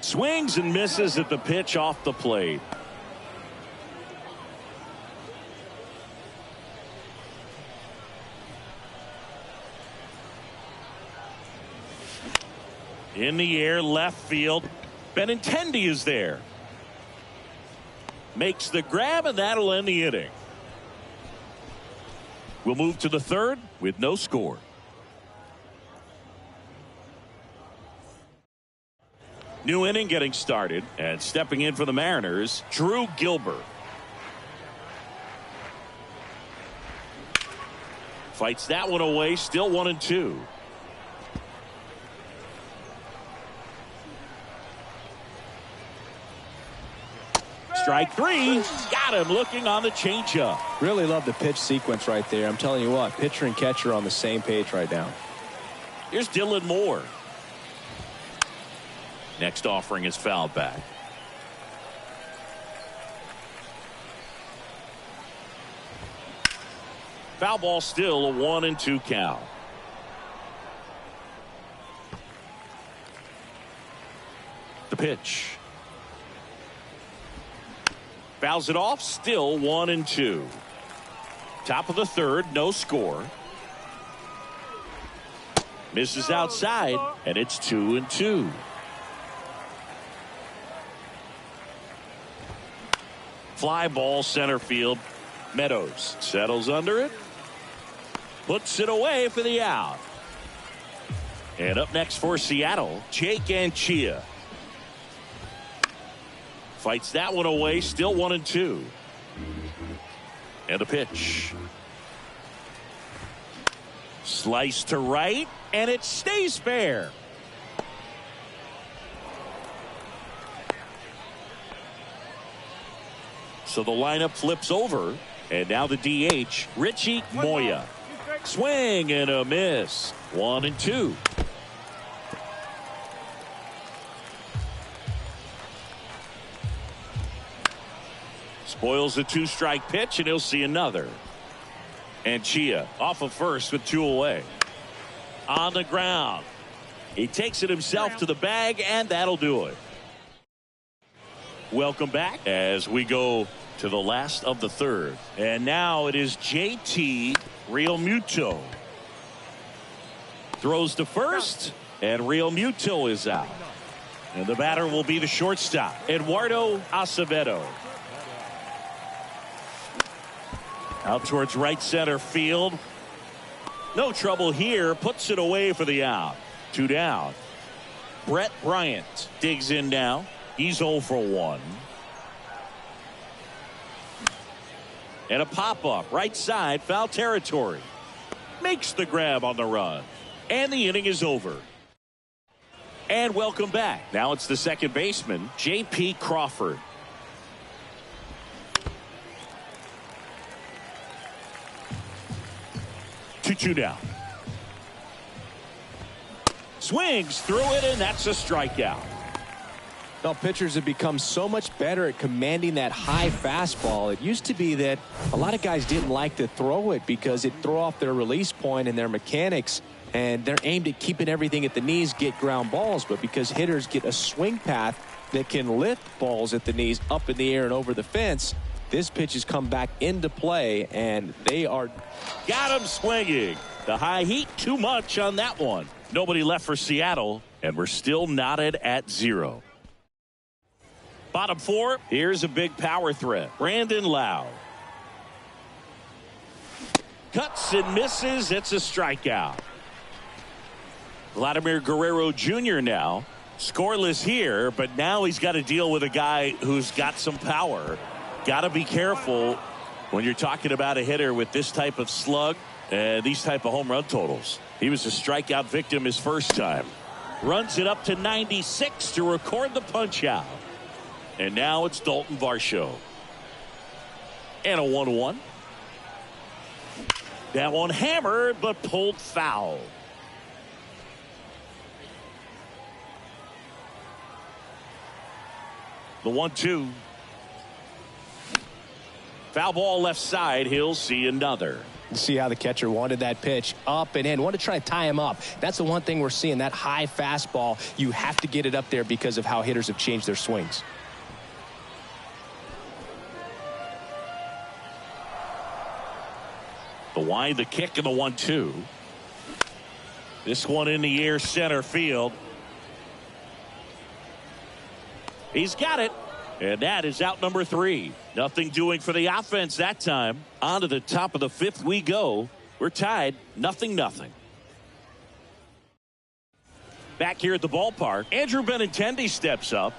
Swings and misses at the pitch off the plate. In the air, left field. Benintendi is there. Makes the grab, and that'll end the inning. We'll move to the third with no score. New inning getting started, and stepping in for the Mariners, Drew Gilbert. Fights that one away, still 1-2. Strike three. Got him looking on the changeup. Really love the pitch sequence right there. I'm telling you what, pitcher and catcher on the same page right now. Here's Dylan Moore. Next offering is fouled back. Foul ball, still a 1-2 count. The pitch. Fouls it off, still 1-2. Top of the third, no score. Misses outside, and it's 2-2. Fly ball, center field. Meadows settles under it. Puts it away for the out. And up next for Seattle, Jake Anchia. Fights that one away, still 1-2. And a pitch. Slice to right, and it stays fair. So the lineup flips over, and now the DH, Richie Moya. Swing and a miss. 1-2. Spoils the two-strike pitch, and he'll see another. And Chia off of first with 2 away. On the ground. He takes it himself to the bag, and that'll do it. Welcome back as we go to the last of the third. And now it is JT Realmuto. Throws to first, and Realmuto is out. And the batter will be the shortstop, Eduardo Acevedo. Out towards right center field. No trouble here. Puts it away for the out. 2 down. Brett Bryant digs in now. He's 0 for 1. And a pop-up right side, foul territory. Makes the grab on the run. And the inning is over. And welcome back. Now it's the second baseman, J.P. Crawford. Two down. Swings through it, and that's a strikeout. Now, pitchers have become so much better at commanding that high fastball. It used to be that a lot of guys didn't like to throw it because it threw off their release point and their mechanics, and they're aimed at keeping everything at the knees, get ground balls. But because hitters get a swing path that can lift balls at the knees up in the air and over the fence, this pitch has come back into play, and they are... Got him swinging. The high heat, too much on that one. Nobody left for Seattle, and we're still knotted at 0. Bottom 4, here's a big power threat. Brandon Lau. Cuts and misses. It's a strikeout. Vladimir Guerrero Jr. now. Scoreless here, but now he's got to deal with a guy who's got some power. Got to be careful when you're talking about a hitter with this type of slug and these type of home run totals. He was a strikeout victim his first time. Runs it up to 96 to record the punch out. And now it's Dalton Varsho. And a 1-1. That one hammered but pulled foul. The 1-2. Foul ball left side. He'll see another. See how the catcher wanted that pitch up and in. Wanted to try to tie him up. That's the one thing we're seeing, that high fastball. You have to get it up there because of how hitters have changed their swings. The wind, the kick, and the 1-2. This one in the air, center field. He's got it. And that is out number 3. Nothing doing for the offense that time. On to the top of the 5th we go. We're tied 0-0. Back here at the ballpark, Andrew Benintendi steps up.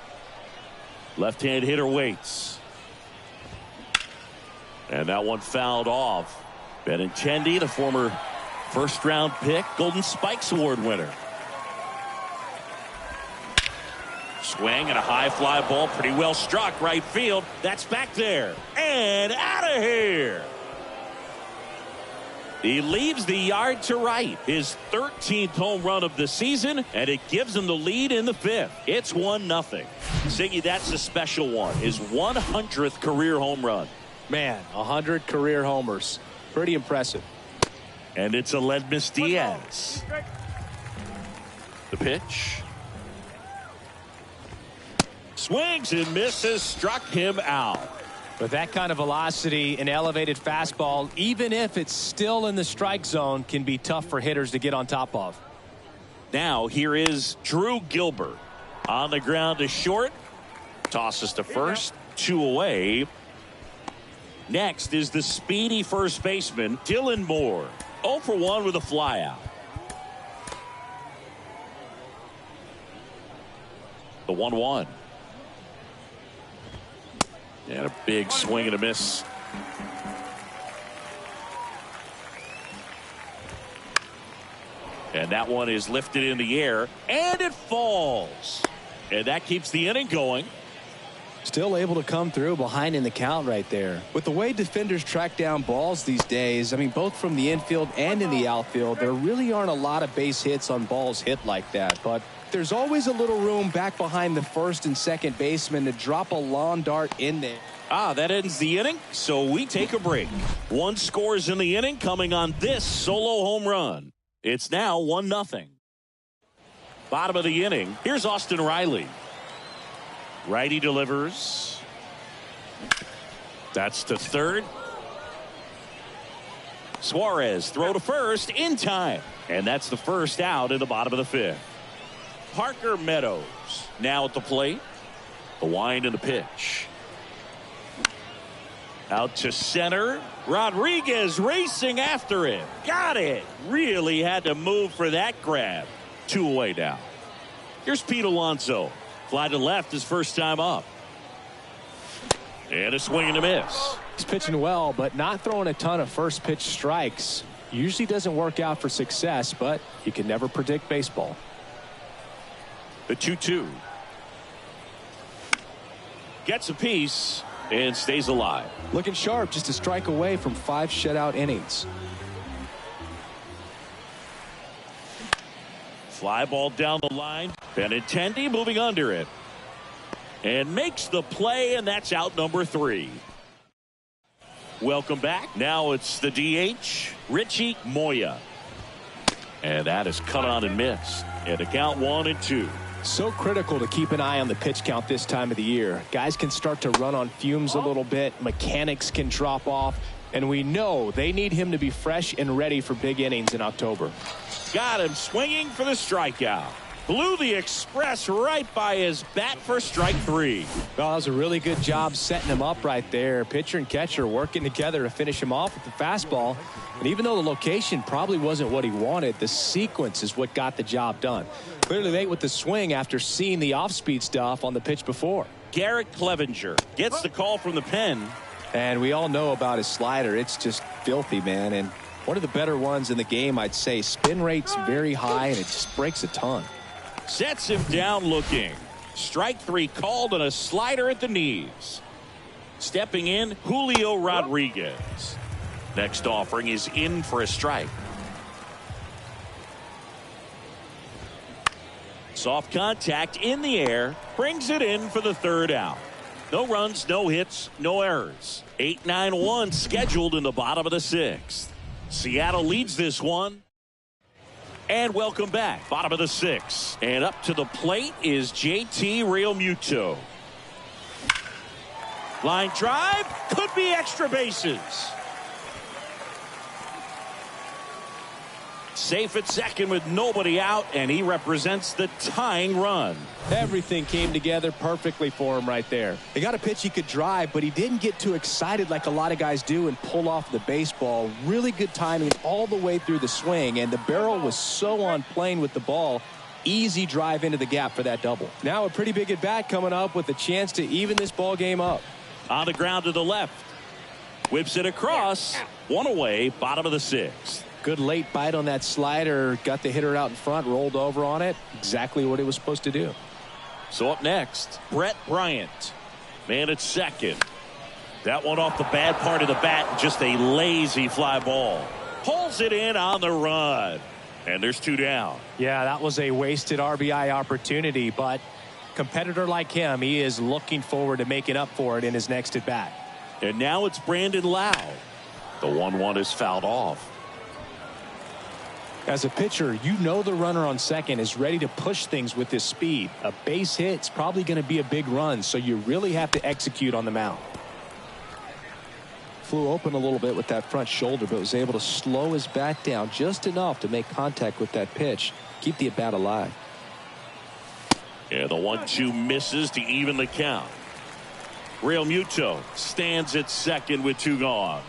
Left-hand hitter waits. And that one fouled off. Benintendi, the former first-round pick, Golden Spikes Award winner. Swing and a high fly ball, pretty well struck right field. That's back there and out of here. He leaves the yard to right. His 13th home run of the season, and it gives him the lead in the 5th. It's 1-0. Siggy, that's a special one. His 100th career home run. Man, 100 career homers. Pretty impressive. And it's Aledmys Diaz. The pitch. Swings and misses, struck him out. With that kind of velocity, an elevated fastball, even if it's still in the strike zone, can be tough for hitters to get on top of. Now here is Drew Gilbert. On the ground to short. Tosses to first. 2 away. Next is the speedy first baseman, Dylan Moore. 0 for 1 with a flyout. The 1-1. And a big swing and a miss. And that one is lifted in the air, and it falls. And that keeps the inning going. Still able to come through behind in the count right there. With the way defenders track down balls these days, I mean, both from the infield and in the outfield, there really aren't a lot of base hits on balls hit like that. But there's always a little room back behind the first and second baseman to drop a lawn dart in there. That ends the inning, so we take a break. 1 scores in the inning coming on this solo home run. It's now 1-0. Bottom of the inning, here's Austin Riley. Righty delivers. That's to third. Suarez throw to first in time. And that's the first out in the bottom of the 5th. Parker Meadows now at the plate. The wind and the pitch. Out to center. Rodriguez racing after it. Got it. Really had to move for that grab. 2 away now. Here's Pete Alonso. Fly to left his first time up. And a swing and a miss. He's pitching well, but not throwing a ton of first pitch strikes. Usually doesn't work out for success, but you can never predict baseball. The 2-2. Gets a piece and stays alive. Looking sharp, just a strike away from 5 shutout innings. Fly ball down the line. Benintendi moving under it. And makes the play, and that's out number 3. Welcome back. Now it's the DH, Richie Moya. And that is cut on and missed. And the count 1-2. So critical to keep an eye on the pitch count this time of the year. Guys can start to run on fumes a little bit. Mechanics can drop off. And we know they need him to be fresh and ready for big innings in October. Got him swinging for the strikeout. Blew the express right by his bat for strike 3. Well, that was a really good job setting him up right there. Pitcher and catcher working together to finish him off with the fastball. And even though the location probably wasn't what he wanted, the sequence is what got the job done. Clearly late with the swing after seeing the off-speed stuff on the pitch before. Garrett Clevenger gets the call from the pen. And we all know about his slider. It's just filthy, man. And one of the better ones in the game, I'd say. Spin rate's very high, and it just breaks a ton. Sets him down looking. Strike 3 called on a slider at the knees. Stepping in, Julio Rodriguez. Next offering is in for a strike. Soft contact in the air. Brings it in for the 3rd out. No runs, no hits, no errors. 8-9-1 scheduled in the bottom of the 6th. Seattle leads this one. And welcome back. Bottom of the 6th. And up to the plate is JT Realmuto. Line drive. Could be extra bases. Safe at second with nobody out, and he represents the tying run. Everything came together perfectly for him right there. He got a pitch he could drive, but he didn't get too excited like a lot of guys do and pull off the baseball. Really good timing all the way through the swing, and the barrel was so on plane with the ball. Easy drive into the gap for that double. Now a pretty big at bat coming up with a chance to even this ball game up. On the ground to the left. Whips it across. One away, bottom of the 6th. Good late bite on that slider. Got the hitter out in front, rolled over on it. Exactly what he was supposed to do. So up next, Brett Bryant. Man at second. That one off the bad part of the bat. Just a lazy fly ball. Pulls it in on the run. And there's 2 down. Yeah, that was a wasted RBI opportunity, but competitor like him, he is looking forward to making up for it in his next at bat. And now it's Brandon Lau. The 1-1 is fouled off. As a pitcher, you know the runner on second is ready to push things with his speed. A base hit's probably going to be a big run, so you really have to execute on the mound. Flew open a little bit with that front shoulder, but was able to slow his bat down just enough to make contact with that pitch. Keep the at bat alive. Yeah, the 1-2 misses to even the count. Realmuto stands at second with 2 gone.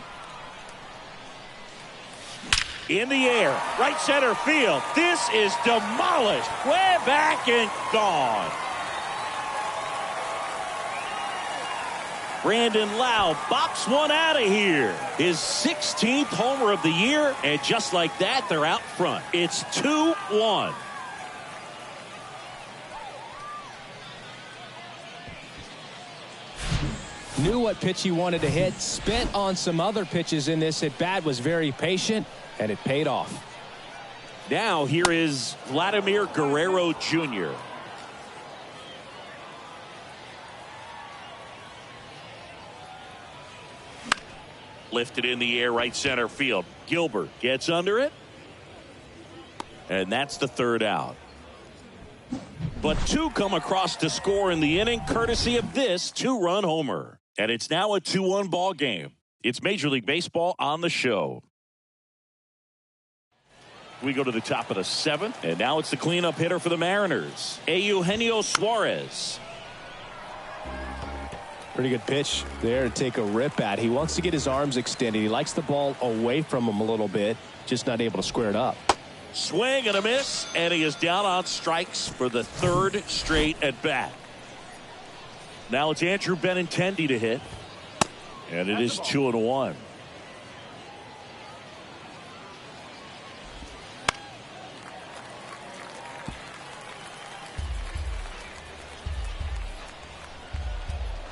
In the air, right center field. This is demolished. Way back and gone. Brandon Lau bops one out of here. His 16th homer of the year, and just like that, they're out front. It's 2-1. Knew what pitch he wanted to hit. Spent on some other pitches in this at bat. Was very patient, and it paid off. Now here is Vladimir Guerrero Jr. Lifted in the air, right center field. Gilbert gets under it. And that's the 3rd out. But 2 come across to score in the inning, courtesy of this 2-run homer. And it's now a 2-1 ball game. It's Major League Baseball on the show. We go to the top of the 7th, and now it's the cleanup hitter for the Mariners, Eugenio Suarez. Pretty good pitch there to take a rip at. He wants to get his arms extended. He likes the ball away from him a little bit, just not able to square it up. Swing and a miss, and he is down on strikes for the 3rd straight at bat. Now it's Andrew Benintendi to hit, and it is 2-1.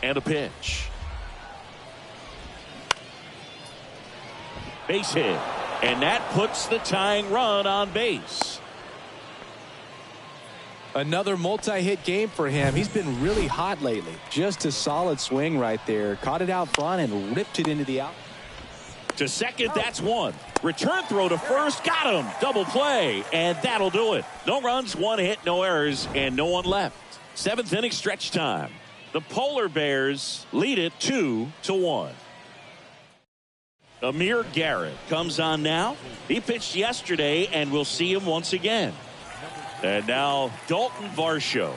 And a pitch. Base hit. And that puts the tying run on base. Another multi-hit game for him. He's been really hot lately. Just a solid swing right there. Caught it out front and ripped it into the out. To second, that's 1. Return throw to first. Got him. Double play. And that'll do it. No runs, 1 hit, no errors, and no one left. 7th inning stretch time. The Polar Bears lead it 2-1. Amir Garrett comes on now. He pitched yesterday, and we'll see him once again. And now Dalton Varsho.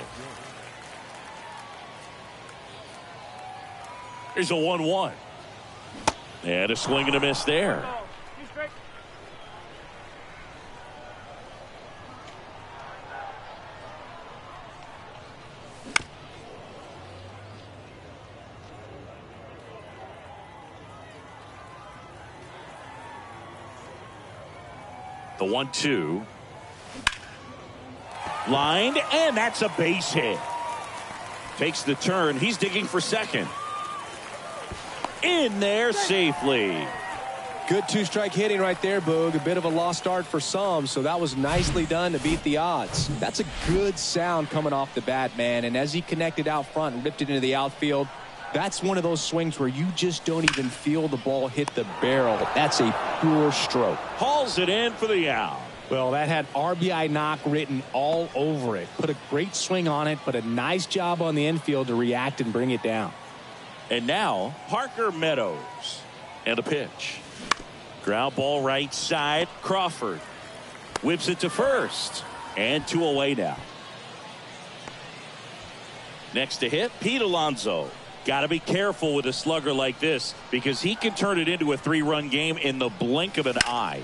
Here's a 1-1. And a swing and a miss there. The 1-2. Lined, and that's a base hit. Takes the turn. He's digging for second. In there safely. Good 2-strike hitting right there, Boog. A bit of a lost start for some, so that was nicely done to beat the odds. That's a good sound coming off the bat, man. And as he connected out front and ripped it into the outfield, That's one of those swings where you just don't even feel the ball hit the barrel. That's a pure stroke. Hauls it in for the out. Well, that had RBI knock written all over it. Put a great swing on it, but a nice job on the infield to react and bring it down. And now Parker Meadows. And a pitch. Ground ball right side. Crawford whips it to first. And 2 away now. Next to hit, Pete Alonso. Got to be careful with a slugger like this because he can turn it into a 3-run game in the blink of an eye.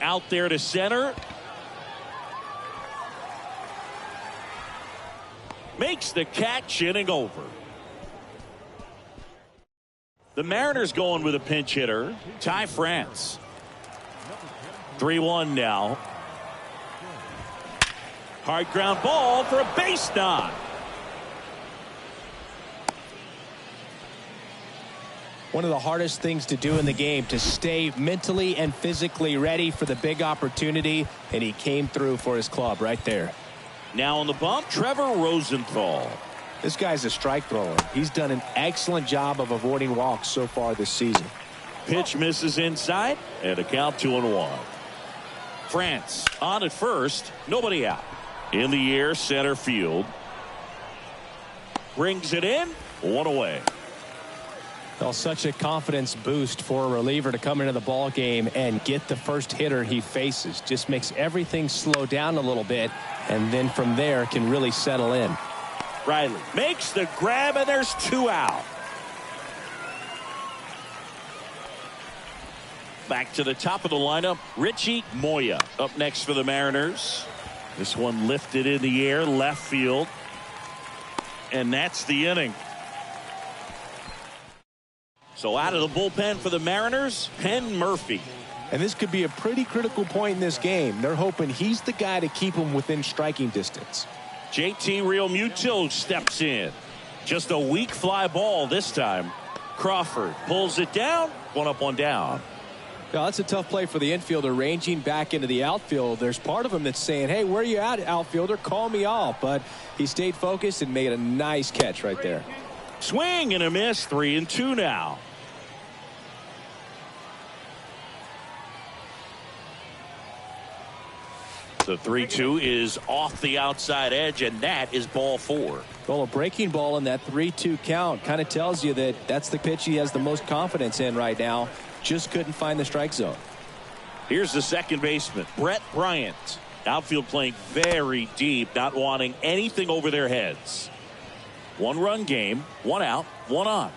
Out there to center. Makes the catch, inning over. The Mariners going with a pinch hitter, Ty France. 3-1 now. Hard ground ball for a base knock. One of the hardest things to do in the game, to stay mentally and physically ready for the big opportunity, and he came through for his club right there. Now on the bump, Trevor Rosenthal. This guy's a strike thrower. He's done an excellent job of avoiding walks so far this season. Pitch misses inside, and a count 2-1. France on at first, nobody out. In the air, center field. Brings it in, 1 away. Well, such a confidence boost for a reliever to come into the ball game and get the first hitter he faces. Just makes everything slow down a little bit, and then from there can really settle in. Riley makes the grab, and there's 2 out. Back to the top of the lineup, Richie Moya up next for the Mariners. This one lifted in the air, left field. And that's the inning. So out of the bullpen for the Mariners, Penn Murphy. And this could be a pretty critical point in this game. They're hoping he's the guy to keep them within striking distance. JT Realmuto steps in. Just a weak fly ball this time. Crawford pulls it down. 1 up, 1 down. Now, that's a tough play for the infielder ranging back into the outfield. There's part of him that's saying, hey, where are you at, outfielder? Call me off. But he stayed focused and made a nice catch right there. Swing and a miss. 3-2 now. The 3-2 is off the outside edge, and that is ball 4. Well, a breaking ball in that 3-2 count kind of tells you that that's the pitch he has the most confidence in right now. Just couldn't find the strike zone. Here's the second baseman, Brett Bryant. Outfield playing very deep, not wanting anything over their heads. 1-run game, 1 out, 1 on.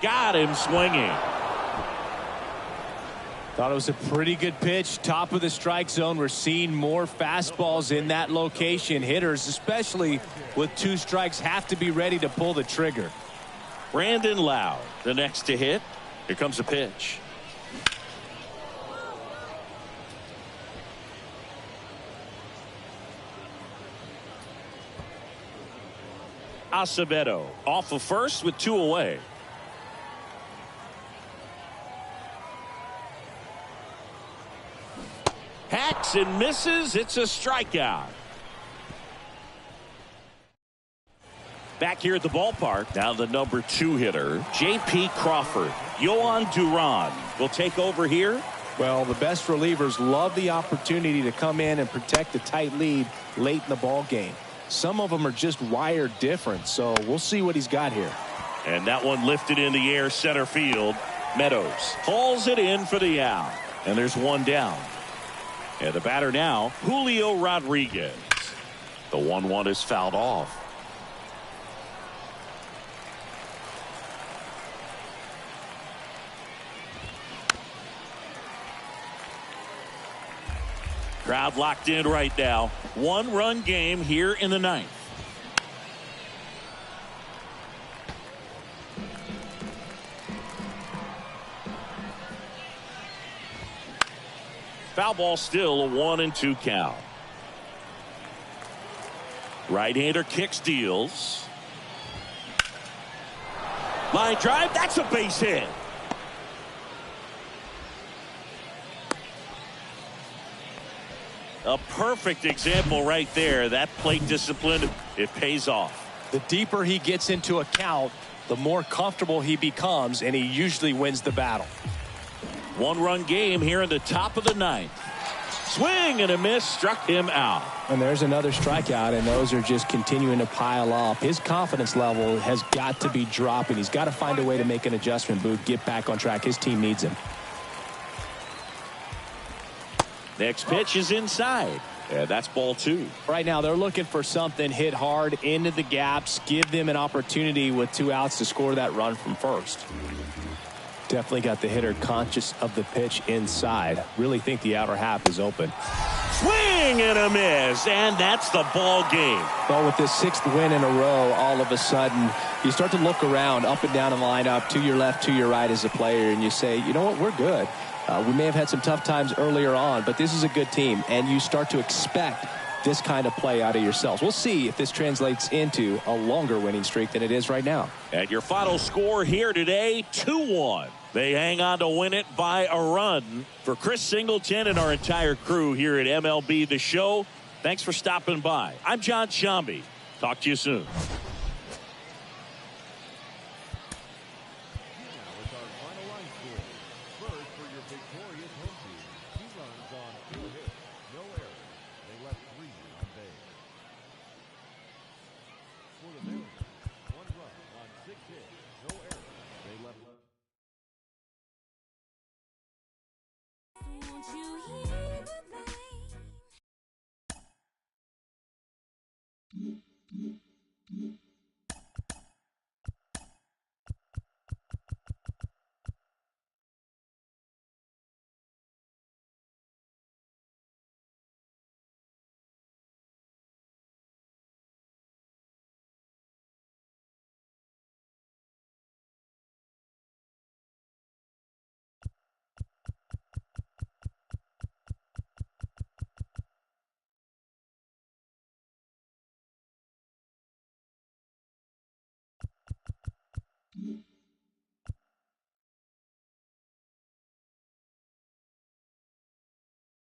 Got him swinging. Thought it was a pretty good pitch. Top of the strike zone. We're seeing more fastballs in that location. Hitters, especially with 2 strikes, have to be ready to pull the trigger. Brandon Lowe, the next to hit. Here comes a pitch. Acevedo off of first with 2 away. Hacks and misses. It's a strikeout. Back here at the ballpark, now the number 2 hitter, J.P. Crawford. Yohan Duran will take over here. Well, the best relievers love the opportunity to come in and protect a tight lead late in the ball game. Some of them are just wired different, so we'll see what he's got here. And that one lifted in the air, center field. Meadows hauls it in for the out. And there's 1 down. And the batter now, Julio Rodriguez. The 1-1 is fouled off. Crowd locked in right now. 1-run game here in the 9th. Foul ball, still a 1-2 count. Right-hander kicks, deals. Line drive, that's a base hit. A perfect example right there. That plate discipline, it pays off. The deeper he gets into a count, the more comfortable he becomes, and he usually wins the battle. One-run game here in the top of the ninth. Swing and a miss, struck him out. And there's another strikeout, and those are just continuing to pile up. His confidence level has got to be dropping. He's got to find a way to make an adjustment, Booth, get back on track. His team needs him. Next pitch is inside. Yeah, that's ball 2. Right now, they're looking for something hit hard into the gaps, give them an opportunity with 2 outs to score that run from first. Definitely got the hitter conscious of the pitch inside. Really think the outer half is open. Swing and a miss, and that's the ball game. Well, with this 6th win in a row, all of a sudden, you start to look around, up and down the lineup, to your left, to your right as a player, and you say, you know what, we're good. We may have had some tough times earlier on, but this is a good team, and you start to expect this kind of play out of yourselves. We'll see if this translates into a longer winning streak than it is right now. And your final score here today, 2-1. They hang on to win it by a run. For Chris Singleton and our entire crew here at MLB The Show, thanks for stopping by. I'm John Shambi. Talk to you soon. Won't you hear the rain?